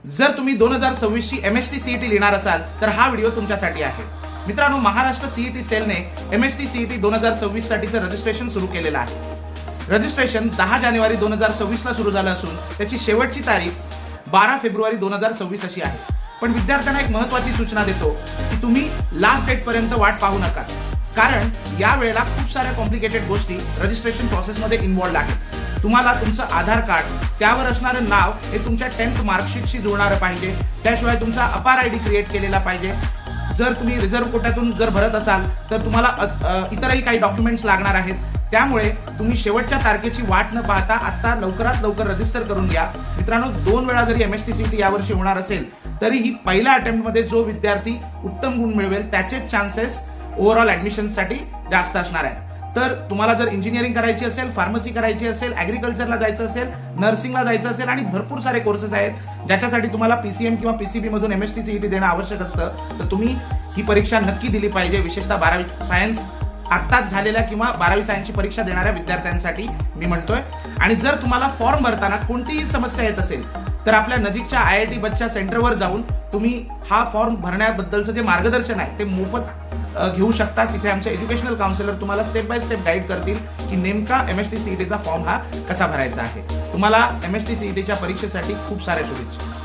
जर तुम्ही 2026 ची MST CET लिहिणार असाल तर हा व्हिडिओ तुमच्यासाठी आहे। मित्रांनो, महाराष्ट्र CET सेलने MST CET 2026 साठीचं रजिस्ट्रेशन सुरू केलेलं आहे। रजिस्ट्रेशन 10 जानेवारी 2026 ला सुरू झालं असून त्याची शेवटची तारीख 12 फेब्रुवारी 2026 अशी आहे। पण विद्यार्थ्यांना एक महत्त्वाची सूचना देतो की तुम्ही लास्ट डेट पर्यंत वाट पाहू नका, कारण या वेळेला खूप साऱ्या कॉम्प्लिकेटेड गोष्टी रजिस्ट्रेशन प्रोसेसमध्ये इन्व्हॉल्ड आहेत। तुम्हाला तुमचं आधार कार्ड, त्यावर असणारं नाव हे तुमच्या 10th मार्कशीटशी जुळणारं पाहिजे, त्याशिवाय तुमचा अपार ID क्रिएट केलेला पाहिजे। जर तुम्ही रिझर्व्ह कोट्यातून जर भरत असाल तर तुम्हाला इतरही काही डॉक्युमेंट्स लागणार आहेत। त्यामुळे तुम्ही शेवटच्या तारखेची वाट न पाहता आता लवकरात लवकर रजिस्टर करून घ्या। मित्रांनो, 2 वेळा जरी MST CET यावर्षी होणार असेल तरीही पहिल्या अटेम्प्टमध्ये जो विद्यार्थी उत्तम गुण मिळवेल त्याचे चान्सेस ओव्हरऑल ऍडमिशनसाठी जास्त असणार आहेत। तर तुम्हाला जर इंजिनिअरिंग करायची असेल, फार्मसी करायची असेल, ऍग्रिकल्चरला जायचं असेल, नर्सिंगला जायचं असेल आणि भरपूर सारे कोर्सेस आहेत ज्याच्यासाठी तुम्हाला PCM किंवा PCB मधून MST CET देणं आवश्यक असतं, तर तुम्ही ही परीक्षा नक्की दिली पाहिजे। विशेषतः 12वी सायन्स आत्ताच झालेल्या किंवा 12वी सायन्सची परीक्षा देणाऱ्या विद्यार्थ्यांसाठी मी म्हणतोय। आणि जर तुम्हाला फॉर्म भरताना कोणतीही समस्या येत असेल तर आपल्या नजीकच्या IIT बच्चा सेंटरवर जाऊन तुम्ही हा फॉर्म भरण्याबद्दलचं जे मार्गदर्शन आहे ते मोफत घेऊ शकता। तिथे आमचे एज्युकेशनल काउन्सिलर तुम्हाला स्टेप बाय स्टेप गाईड करतील की नेमका MST CET चा फॉर्म हा कसा भरायचा आहे। तुम्हाला MST CET च्या परीक्षेसाठी खूप साऱ्या शुभेच्छा।